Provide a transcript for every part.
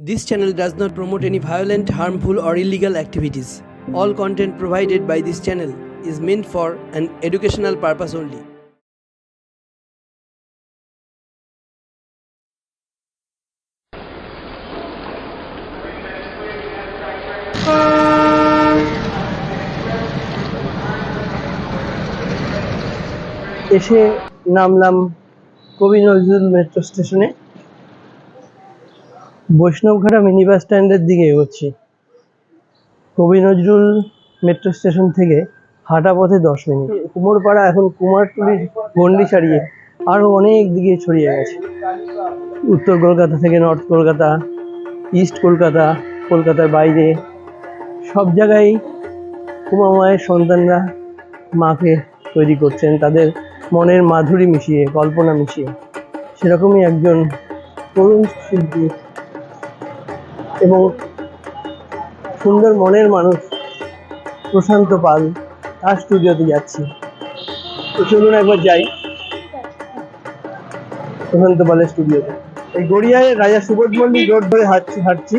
This channel does not promote any violent, harmful, or illegal activities. All content provided by this channel is meant for an educational purpose only. এসে নামলাম কবি Nazrul metro স্টেশনে। Baishnabghata mini bus স্ট্যান্ডের দিকে এগোচ্ছি। কবি Nazrul metro station থেকে হাঁটা পথে 10 মিনিট। কুমোরপাড়া এখন কুমারটুলির গণ্ডি ছাড়িয়ে আরও অনেক দিকে ছড়িয়ে গেছে। উত্তর কলকাতা থেকে নর্থ কলকাতা, ইস্ট কলকাতা, কলকাতার বাইরে সব জায়গায় উমা মায়ের সন্তানরা মাকে তৈরি করছেন তাদের মনের মাধুরী মিশিয়ে, কল্পনা মিশিয়ে। সেরকমই একজন তরুণ শিল্পী এবং সুন্দর মনের মানুষ প্রশান্ত পাল, তার স্টুডিওতে যাচ্ছি। তো চলুন একবার যাই প্রশান্ত পালের স্টুডিওতে। এই গড়িয়ায় রাজা সুবোধ মল্লিক রোড ধরে হাঁটছি।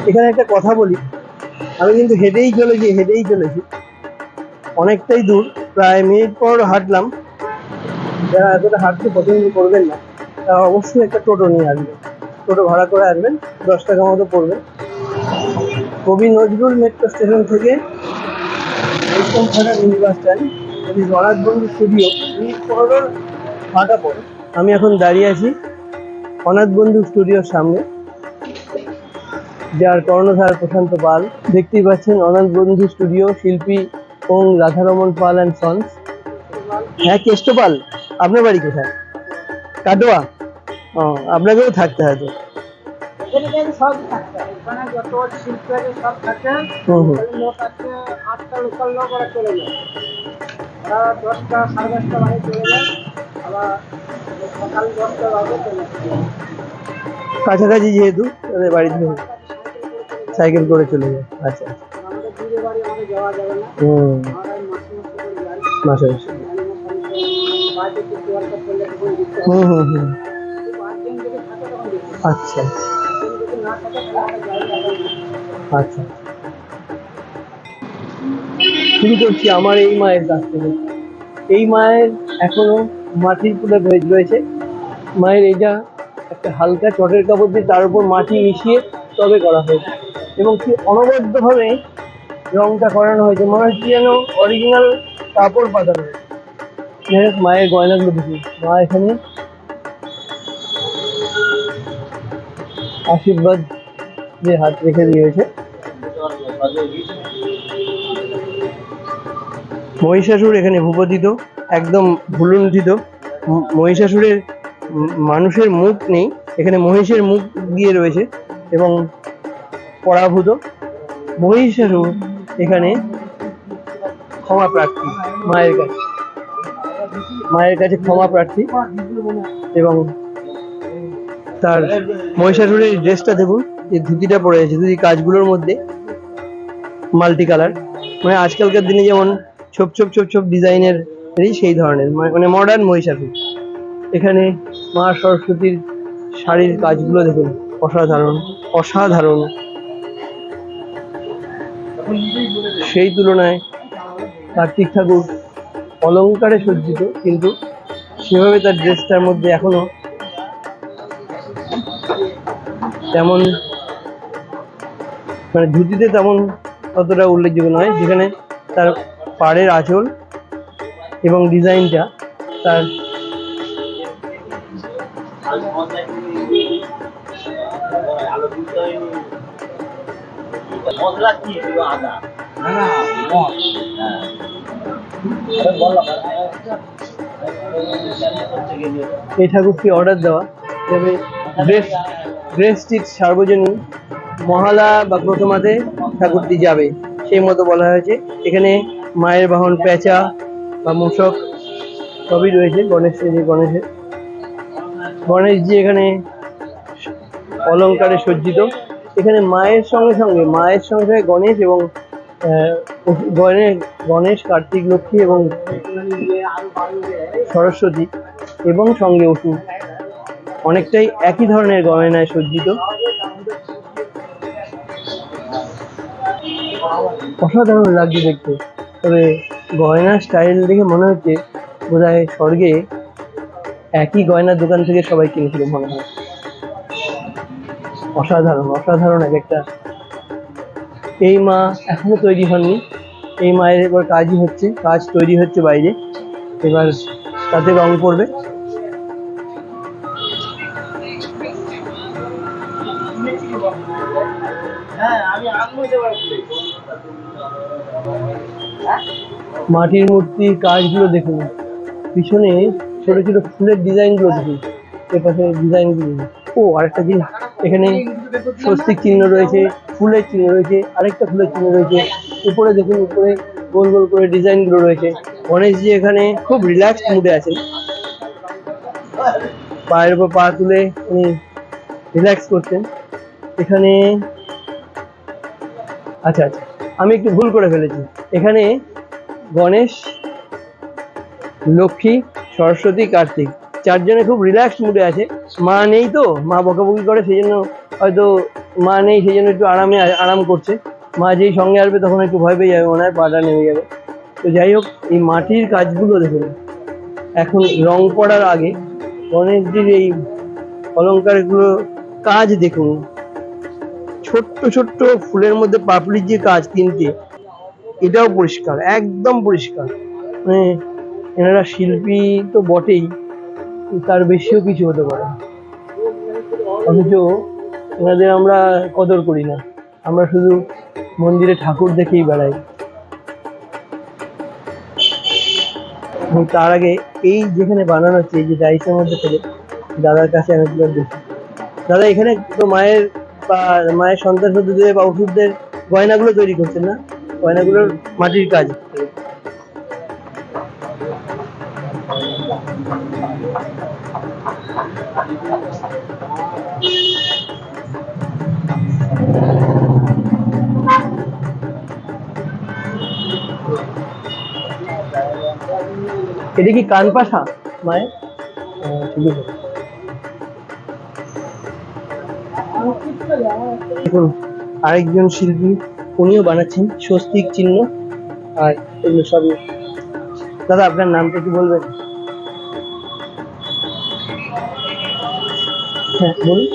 এখানে একটা কথা বলি, আমি কিন্তু হেঁটেই চলেছি অনেকটাই দূর, প্রায় মিনিট পর হাঁটলাম। যারা এতটা হাঁটতে পছন্দ করবেন না তারা অবশ্যই একটা টোটো নিয়ে আসবেন, টোটো ভাড়া করে আসবেন, 10 টাকা মতো পড়বে। কবি নজরুল মেট্রো স্টেশন থেকে বৈষ্ণবঘাটা মিনি বাস স্ট্যান্ড, অনাথ বন্ধু স্টুডিও মিনিট 15 হাঁটা পড়ে। আমি এখন দাঁড়িয়ে আছি অনাথ বন্ধু স্টুডিওর সামনে, যার কর্ণধার প্রশান্ত পাল। দেখতেই পাচ্ছেন অনাথ বন্ধু স্টুডিও, শিল্পী ওং রাধারমন পাল অ্যান্ড সন্স। হ্যাঁ, কেষ্ট পাল, আপনার বাড়ি কোথায়? কাটোয়া। ও, আপনাকেও থাকতে হয়তো। কাছাকাছি যেহেতু বাড়ি থেকে সাইকেল করে চলে যায়। আচ্ছা, মাসে আচ্ছা আচ্ছা। শুরু করছি আমার এই মায়ের কাছ থেকে। এই মায়ের এখনো মাটির পুলে রয়েছে। মায়ের এইটা একটা হালকা চটের কাপড় দিয়ে তার উপর মাটি মিশিয়ে তবে করা হয়েছে এবং কি অনবদ্যভাবে রংটা করানো হয়েছে, মনে হচ্ছে যেন অরিজিনাল কাপড় পাতানো হয়েছে। মায়ের গয়নাগুলো দেখুন, মা এখানে আশীর্বাদ যে হাত রেখে দিয়েছে। মহিষাসুর এখানে ভূপতিত, একদম ভুলুণ্ঠিত। মহিষাসুরের মানুষের মুখ নেই, এখানে মহিষের মুখ দিয়ে রয়েছে এবং পরাভূত। মহিষাসুর এখানে ক্ষমা প্রার্থী মায়ের কাছে ক্ষমা প্রার্থী। এবং তার মহিষাসুরের ড্রেসটা দেখুন, এই ধুতিটা পরে আছে, ধুতি কাজগুলোর মধ্যে মাল্টি কালার, মানে আজকালকার দিনে যেমন ছোপ ছোপ ডিজাইনের সেই ধরনের, মানে মডার্ন মহিষাসুর। এখানে মা সরস্বতীর শাড়ির কাজগুলো দেখুন, অসাধারণ। সেই তুলনায় কার্তিক ঠাকুর অলংকারে সজ্জিত, কিন্তু সেভাবে তার ড্রেসটার মধ্যে এখনো তেমন, মানে ধুতিতে তেমন ততটা উল্লেখযোগ্য নয়। যেখানে তার পাড়ের আঁচল এবং ডিজাইনটা তার এই ঠাকুরটি অর্ডার দেওয়া, তবে ড্রেসটি সার্বজনীন মহালা বা প্রথমাতে ঠাকুরটি যাবে সেই মতো বলা হয়েছে। এখানে মায়ের বাহন পেঁচা বা মূষক সবই রয়েছে। গণেশজি এখানে অলংকারে সজ্জিত। এখানে মায়ের সঙ্গে সঙ্গে গণেশ এবং গণেশ, কার্তিক, লক্ষ্মী এবং সরস্বতী এবং সঙ্গে অসুর, অনেকটাই একই ধরনের গয়নায় সজ্জিত। অসাধারণ লাগছে দেখতে। তবে গয়নার স্টাইল দেখে মনে হচ্ছে বোধহয় স্বর্গে একই গয়নার দোকান থেকে সবাই কিনেছিল মনে হয়। অসাধারণ অসাধারণ এক একটা। এই মা এখনো তৈরি হননি, এই মায়ের এবার কাজই হচ্ছে, কাজ তৈরি হচ্ছে বাইরে, এবার তাতে রং পড়বে। মাটির মূর্তির কাজগুলো দেখুন, পিছনে ছোট ছোট ফুলের ডিজাইনগুলো দেখুন, এপাশে ডিজাইনগুলো। ও আরেকটা জিনিস, এখানে স্বস্তিক চিহ্ন রয়েছে, ফুলের চিহ্ন রয়েছে, আরেকটা ফুলের চিহ্ন রয়েছে। উপরে দেখুন, উপরে গোল গোল করে ডিজাইনগুলো রয়েছে। গণেশজি এখানে খুব রিল্যাক্সড মুডে আছেন, পায়ের উপর পা তুলে উনি রিল্যাক্স করছেন এখানে। আচ্ছা আচ্ছা, আমি একটু ভুল করে ফেলেছি। এখানে গণেশ, লক্ষ্মী, সরস্বতী, কার্তিক চারজনে খুব রিল্যাক্স মুডে আছে। মা নেই তো, মা বকাবকি করে, সেই জন্য হয়তো মা নেই, সেই জন্য একটু আরাম করছে। মা যেই সঙ্গে আসবে তখন একটু ভয় পেয়ে যাবে, মনে হয় পাটা নেমে যাবে। তো যাই হোক, এই মাটির কাজগুলো দেখুন, এখন রং পড়ার আগে গণেশজির এই অলঙ্কারগুলো কাজ দেখুন, ছোট্ট ছোট্ট ফুলের মধ্যে পাপড়ির যে কাজ তিনটে, এটাও পরিষ্কার, একদম পরিষ্কার। মানে এনারা শিল্পী তো বটেই, তার বেশিও কিছু হতে পারে, অথচ এনাদের আমরা কদর করি না, আমরা শুধু মন্দিরে ঠাকুর দেখেই বেড়াই। এবং তার আগে এই যেখানে বানানো হচ্ছে, এই যে ডাইসের মধ্যে থেকে দাদার কাছে আমি দেখি, দাদা এখানে তো মায়ের বা মায়ের সন্তান সন্ততিদের বা ওষুধদের গয়নাগুলো তৈরি করছেন না? গয়নাগুলোর মাটির কাজ। এটা কি কান পাশা মায়ের? ঠিক আছে। দেখুন আরেকজন শিল্পী, উনিও বানাচ্ছেন স্বস্তিক চিহ্ন আর এগুলো সবই। দাদা আপনার নামটা কি বলবেন? হ্যাঁ বলুন,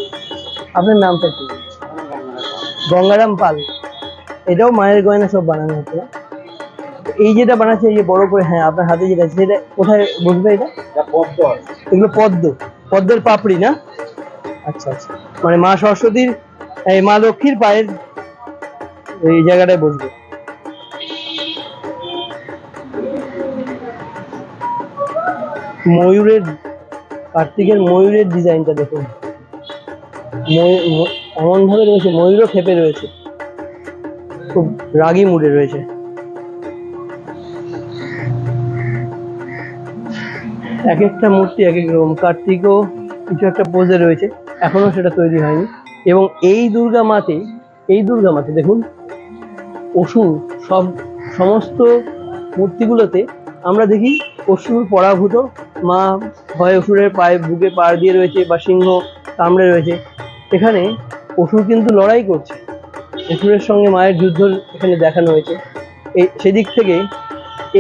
আপনার নামটা কি? গঙ্গারাম পাল। এটাও মায়ের গয়না সব বানানো হচ্ছে না? এই যেটা বানাচ্ছে, এই যে বড় করে, হ্যাঁ আপনার হাতে যেটা আছে সেটা কোথায় বসবে? এটা পদ্ম, এগুলো পদ্ম, পদ্মের পাপড়ি না? আচ্ছা আচ্ছা, মানে মা সরস্বতীর, এই মা লক্ষ্মীর পায়ের এই জায়গাটায় বসবে। ময়ূরের, কার্তিকের ময়ূরের ডিজাইনটা দেখুন, এমন ভাবে রয়েছে, ময়ূরও খেপে রয়েছে, খুব রাগী মুডে রয়েছে। এক একটা মূর্তি এক এক রকম। কার্তিকও কিছু একটা পোজে রয়েছে, এখনো সেটা তৈরি হয়নি। এবং এই দুর্গা মাতে দেখুন, অসুর, সমস্ত মূর্তিগুলোতে আমরা দেখি অসুর পরাভূত, মা হয় অসুরের পায়ে বুকে পাড় দিয়ে রয়েছে বা সিংহ কামড়ে রয়েছে। এখানে অসুর কিন্তু লড়াই করছে, অসুরের সঙ্গে মায়ের যুদ্ধ এখানে দেখানো হয়েছে। সেদিক থেকে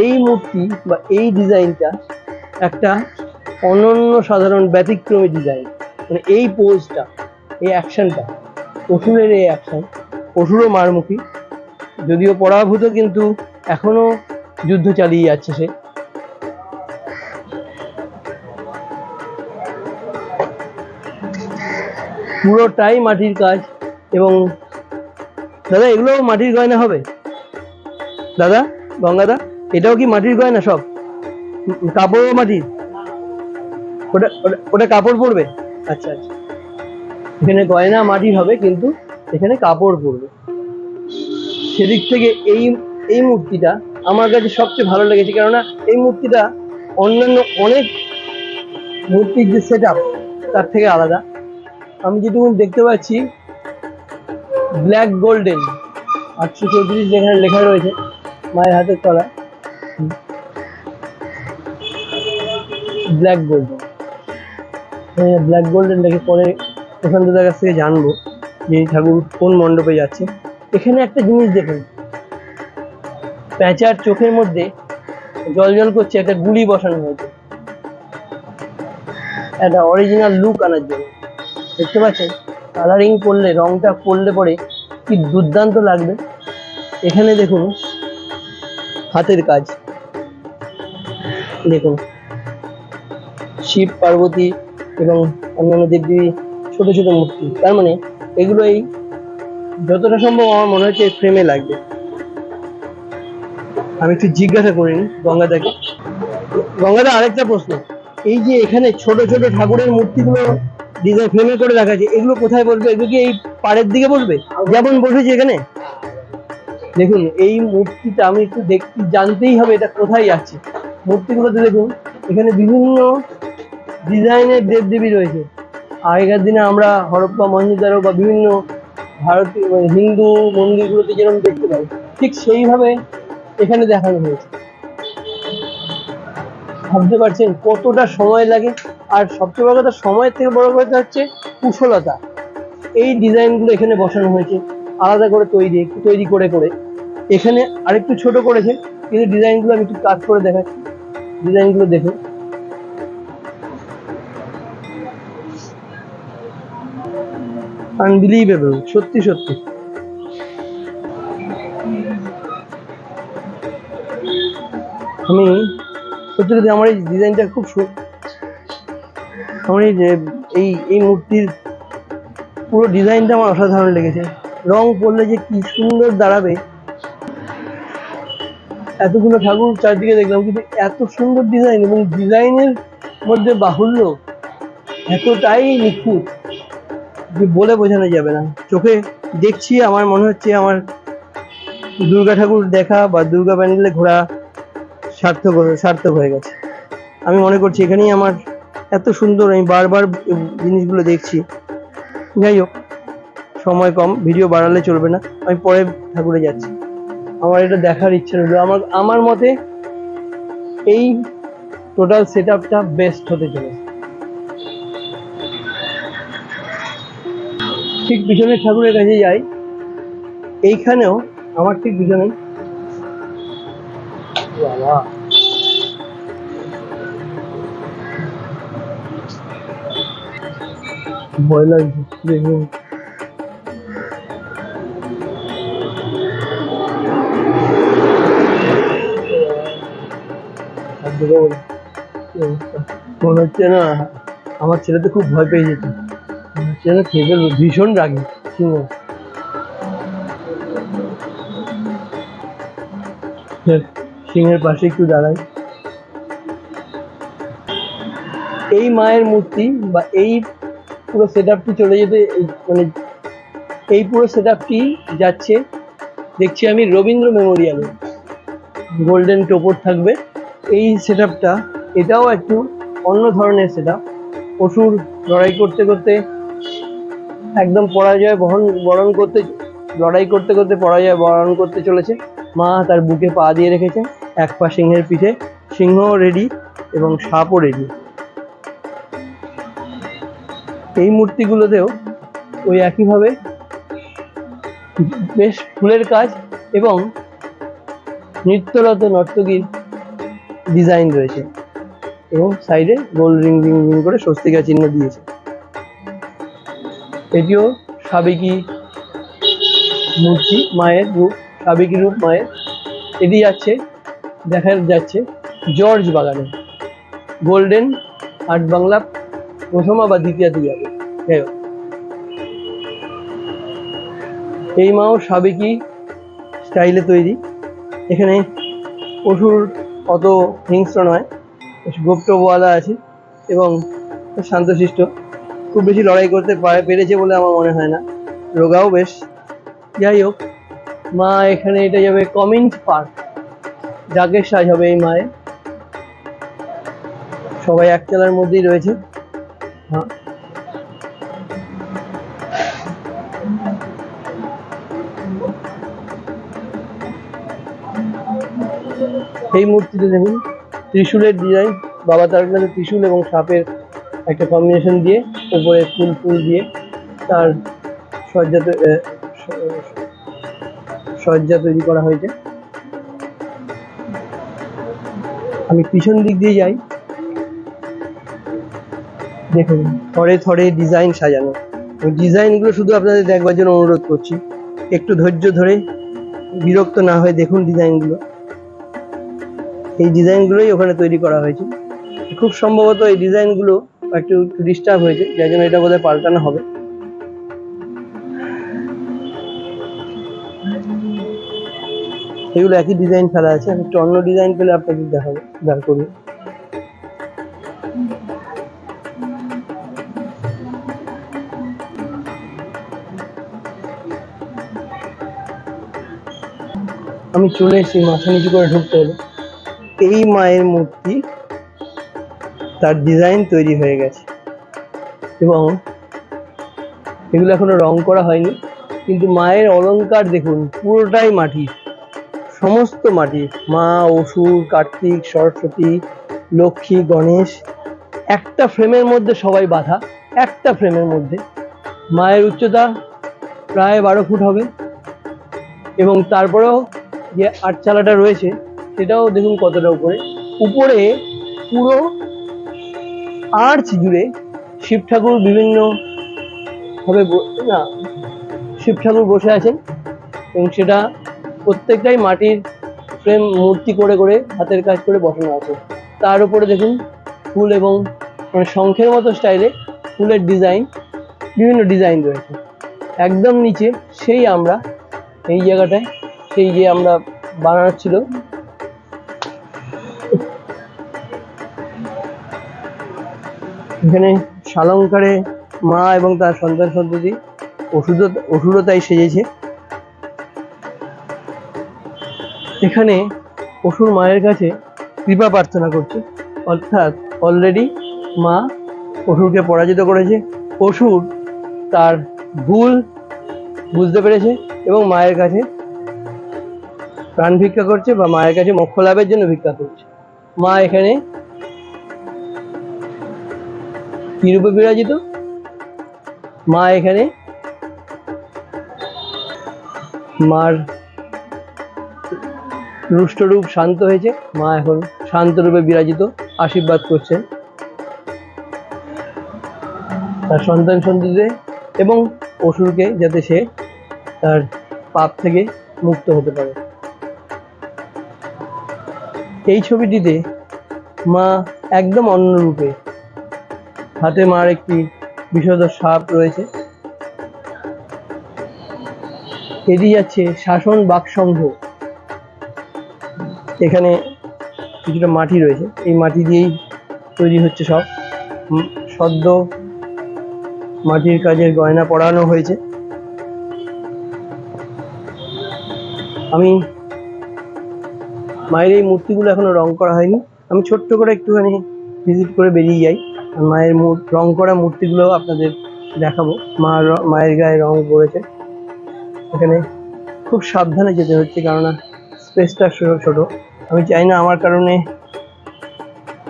এই মূর্তি বা এই ডিজাইনটা একটা অনন্য সাধারণ ব্যতিক্রমী ডিজাইন। মানে এই পোজটা, এই অ্যাকশনটা, অসুরের এই অ্যাকশন, অসুরও মারমুখী, যদিও পরাভূত, কিন্তু এখনো যুদ্ধ চালিয়ে যাচ্ছে সে। পুরোটাই মাটির কাজ। এবং দাদা এগুলোও মাটির গয়না হবে? দাদা, গঙ্গাদা, এটাও কি মাটির গয়না সব? কাপড়ও মাটির? ওটা ওটা কাপড় পরবে? আচ্ছা আচ্ছা, এখানে গয়না মাটির হবে কিন্তু এখানে কাপড় পরবে। সেদিক থেকে এই মূর্তিটা আমার কাছে সবচেয়ে ভালো লেগেছে, কেননা এই মূর্তিটা অন্যান্য অনেক মূর্তির যে সেট আপ তার থেকে আলাদা। আমি যেটুকু দেখতে পাচ্ছি, ব্ল্যাক গোল্ডেন 834 যেখানে লেখা রয়েছে মায়ের হাতের তলায়, ব্ল্যাক গোল্ডেন, ব্ল্যাক গোল্ডেন দেখে পরে প্রশান্ত দার কাছ থেকে জানবো যে ঠাকুর কোন মণ্ডপে যাচ্ছে। এখানে একটা জিনিস দেখুন, প্যাঁচার চোখের মধ্যে জল জল করছে একটা গুলি বসানো হয়েছে, একটা অরিজিনাল লুক আনার জন্য। দেখতে পাচ্ছেন কালারিং করলে, রংটা করলে পরে কি দুর্দান্ত লাগবে। এখানে দেখুন হাতের কাজ, দেখুন শিব পার্বতী এবং অন্যান্য দেবদেবী ছোট ছোট মূর্তি। তার মানে এগুলো এই যতটা সম্ভব আমার মনে হচ্ছে ফ্রেমে লাগবে। আমি একটু জিজ্ঞাসা করিনি গঙ্গাদাকে। গঙ্গাদা, আরেকটা প্রশ্ন, এই যে এখানে ছোট ছোট ঠাকুরের মূর্তিগুলো ডিজাইন ফ্রেমে করে রাখা আছে, এগুলো কোথায় বসবে? এগুলো কি এই পাড়ের দিকে বসবে যেমন বসেছে এখানে? দেখুন এই মূর্তিটা আমি একটু দেখতে জানতেই হবে এটা কোথায় আছে। মূর্তিগুলোতে দেখুন এখানে বিভিন্ন ডিজাইনের দেবদেবী রয়েছে। আগেকার দিনে আমরা হরপ্পা মহেঞ্জোদারো বা বিভিন্ন ভারতীয় হিন্দু মন্দিরগুলোতে যেরকম দেখতে পাই, ঠিক সেইভাবে এখানে দেখানো হয়েছে। ভাবতে পারছেন কতটা সময় লাগে? আর সবচেয়ে বড় কথা, সময়ের থেকে বড় কথা হচ্ছে কুশলতা। এই ডিজাইনগুলো এখানে বসানো হয়েছে আলাদা করে তৈরি করে করে। এখানে আরেকটু ছোট করেছে, কিন্তু ডিজাইনগুলো আমি একটু কাজ করে দেখাচ্ছি। ডিজাইনগুলো দেখুন, আনবিলিভেবল, সত্যি সত্যি। আমি সত্যি সত্যি আমার এই ডিজাইনটা খুব আমার এই মূর্তির পুরো ডিজাইনটা আমার অসাধারণ লেগেছে। রং করলে যে কি সুন্দর দাঁড়াবে। এতগুলো ঠাকুর চারদিকে দেখলাম, কিন্তু এত সুন্দর ডিজাইন এবং ডিজাইনের মধ্যে বাহুল্য এতটাই নিখুঁত যে বলে বোঝানো যাবে না। চোখে দেখছি আমার মনে হচ্ছে আমার দুর্গা ঠাকুর দেখা বা দুর্গা প্যান্ডেলে ঘোরা সার্থক হয়ে গেছে। আমি মনে করছি এখানেই আমার এত সুন্দর, আমি বারবার জিনিসগুলো দেখছি। যাই হোক, সময় কম, ভিডিও বাড়ালে চলবে না, আমি পরে ঠাকুরে যাচ্ছি। আমার এটা দেখার ইচ্ছা রইল। আমার মতে এই টোটাল সেট আপটা বেস্ট হতে চলেছে। ঠিক পিছনের ঠাকুরের কাছে যাই, এইখানেও আমার ঠিক পিছনে বাবা ভয় লাগছে দেখুন। মনে হচ্ছে না আমার ছেলে তো খুব ভয় পেয়ে যেত, ছেলে খেয়ে ফেলবে, ভীষণ রাগি সিংহ। সিংহের পাশে একটু দাঁড়াই। এই মায়ের মূর্তি বা এই পুরো সেট আপটি চলে যেতে, মানে এই পুরো সেট আপটি যাচ্ছে দেখছি আমি রবীন্দ্র মেমোরিয়ালে। গোল্ডেন টোপর থাকবে এই সেট আপটা। এটাও একটু অন্য ধরনের সেট আপ। অসুর লড়াই করতে করতে একদম বরণ করতে, লড়াই করতে করতে পরাজয় বরণ করতে চলেছে। মা তার বুকে পা দিয়ে রেখেছে, এক পা সিংহের পিঠে, সিংহ রেডি এবং সাপও রেডি। এই মূর্তিগুলোতেও ওই একইভাবে বেশ ফুলের কাজ এবং নৃত্যরত নর্তকীর ডিজাইন রয়েছে এবং সাইডে গোল রিং রিং রিং করে স্বস্তিকা চিহ্ন দিয়েছে। এটিও সাবেকি মূর্তি, মায়ের রূপ, সাবেকি রূপ মায়ের। এটি দেখা যাচ্ছে জর্জ বাগানে, গোল্ডেন আর্ট বাংলা প্রথমা বা দ্বিতীয়াতে যাবে। এই মাও সাবেকি স্টাইলে তৈরি। এখানে অসুর অত হিংস্র নয়, গোপ্তওয়ালা আছে এবং শান্তশিষ্ট। খুব বেশি লড়াই করতে পেরেছে বলে আমার মনে হয় না, রোগাও বেশ। যাই হোক, মা এখানে এটা যাবে কমিন্স পার্ক, ডাকের সাজ হবে এই মায়ের। সবাই একতলার মধ্যেই রয়েছে। হ্যাঁ, এই মূর্তিতে দেখুন ত্রিশূলের ডিজাইন, বাবা তারকনাথের ত্রিশূল এবং সাপের একটা কম্বিনেশন দিয়ে, উপরে ফুল দিয়ে তার সজ্জা তৈরি করা হয়েছে। আমি পিছন দিক দিয়ে যাই, দেখুন থরে থরে ডিজাইন সাজানো। ওই ডিজাইনগুলো শুধু আপনাদের দেখবার জন্য অনুরোধ করছি, একটু ধৈর্য ধরে বিরক্ত না হয়ে দেখুন ডিজাইনগুলো। এই ডিজাইনগুলোই ওখানে তৈরি করা হয়েছে। খুব সম্ভবত এই ডিজাইনগুলো একটু ডিস্টার্ব হয়েছে, যার জন্য এটা বোধহয় পাল্টানো হবে। এগুলো একই ডিজাইন ফেলা আছে, আমি একটু অন্য ডিজাইন পেলে আপনাকে দেখাবো, দাঁড় করি। আমি চলে এসেছি, মাথা নিচু করে ঢুকতে হলো। এই মায়ের মূর্তি, তার ডিজাইন তৈরি হয়ে গেছে এবং এগুলো এখনো রং করা হয়নি, কিন্তু মায়ের অলংকার দেখুন পুরোটাই মাটির, সমস্ত মাটির। মা, অসুর, কার্তিক, সরস্বতী, লক্ষ্মী, গণেশ একটা ফ্রেমের মধ্যে সবাই বাঁধা, একটা ফ্রেমের মধ্যে। মায়ের উচ্চতা প্রায় 12 ফুট হবে এবং তারপরেও যে আটচালাটা রয়েছে সেটাও দেখুন কতটা উপরে। উপরে পুরো আর্চ জুড়ে শিব ঠাকুর বিভিন্ন ভাবে শিব ঠাকুর বসে আছেন এবং সেটা প্রত্যেকটাই মাটির ফ্রেম মূর্তি করে করে হাতের কাজ করে বসানো আছে। তার উপরে দেখুন ফুল এবং মানে শঙ্খের মতো স্টাইলে ফুলের ডিজাইন, বিভিন্ন ডিজাইন রয়েছে। একদম নিচে সেই আমরা এই জায়গাটায়, সেই যে আমরা বানানো ছিল, এখানে শালঙ্কারে মা এবং তার সন্তান সন্ততি অসুরতায় সেজেছে। এখানে অসুর মায়ের কাছে কৃপা প্রার্থনা করছে, অর্থাৎ অলরেডি মা অসুরকে পরাজিত করেছে। অসুর তার ভুল বুঝতে পেরেছে এবং মায়ের কাছে প্রাণ ভিক্ষা করছে বা মায়ের কাছে মোক্ষ লাভের জন্য ভিক্ষা করছে। মা এখানে কি রূপে বিরাজিত? মা এখানে মার রুষ্ট রূপ শান্ত হয়েছে, মা এখন শান্ত রূপে বিরাজিত, আশীর্বাদ করছেন তার সন্তান সন্ততিদের এবং অসুরকে, যাতে সে তার পাপ থেকে মুক্ত হতে পারে। এই ছবিটিতে মা একদম অন্য রূপে, হাতে মার একটি বিষধর সাপ রয়েছে। এটি যাচ্ছে শাসন বাকসংঘ। এখানে কিছুটা মাটি রয়েছে, এই মাটি দিয়েই তৈরি হচ্ছে সব। সদ্য মাটির কাজের গয়না পরানো হয়েছে। আমি মায়ের এই মূর্তিগুলো এখনো রং করা হয়নি, আমি ছোট্ট করে একটুখানি ভিজিট করে বেরিয়ে যাই। মায়ের রং করা মূর্তিগুলো আপনাদের দেখাবো। মায়ের গায়ে রং করেছে। এখানে খুব সাবধানে যেতে হচ্ছে, কেননা স্পেসটা ছোট। আমি চাই না আমার কারণে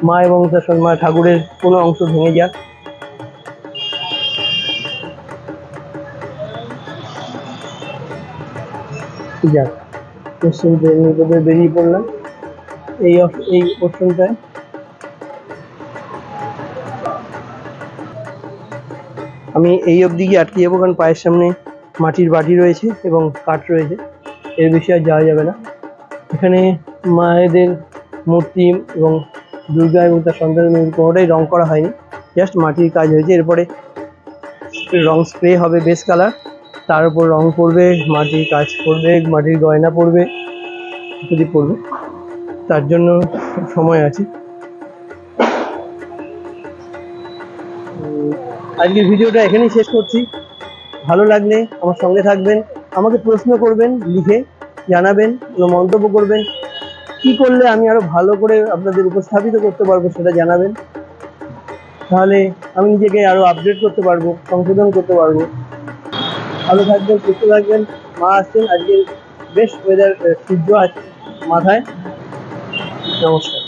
মা এবং তার মা ঠাকুরের কোনো অংশ ভেঙে যাক। যাক, বেরিয়ে পড়লাম এই পোর্শনটায়। আমি এই অবধি গিয়ে আটকে যাবো, কারণ পায়ের সামনে মাটির বাটি রয়েছে এবং কাঠ রয়েছে, এর বেশি আর যাওয়া যাবে না। এখানে মায়েদের মূর্তি এবং দুর্গা এবং তার সন্তানের মূর্তি কোনোটাই রং করা হয়নি, জাস্ট মাটির কাজ হয়েছে। এরপরে রং স্প্রে হবে বেস কালার, তার উপর রং পড়বে, মাটির কাজ পড়বে, মাটির গয়না পড়বে, যদি পড়বে, তার জন্য সময় আছে। আজকের ভিডিওটা এখানেই শেষ করছি। ভালো লাগলে আমার সঙ্গে থাকবেন, আমাকে প্রশ্ন করবেন, লিখে জানাবেন, কোনো মন্তব্য করবেন, কি করলে আমি আরো ভালো করে আপনাদের উপস্থাপিত করতে পারবো সেটা জানাবেন। তাহলে আমি নিজেকে আরো আপডেট করতে পারবো, সংশোধন করতে পারবো। ভালো থাকবেন, সুস্থ থাকবেন। মা আসছেন, আজকে বেশ ওয়েদার, সূর্য আছে মাথায়। নমস্কার।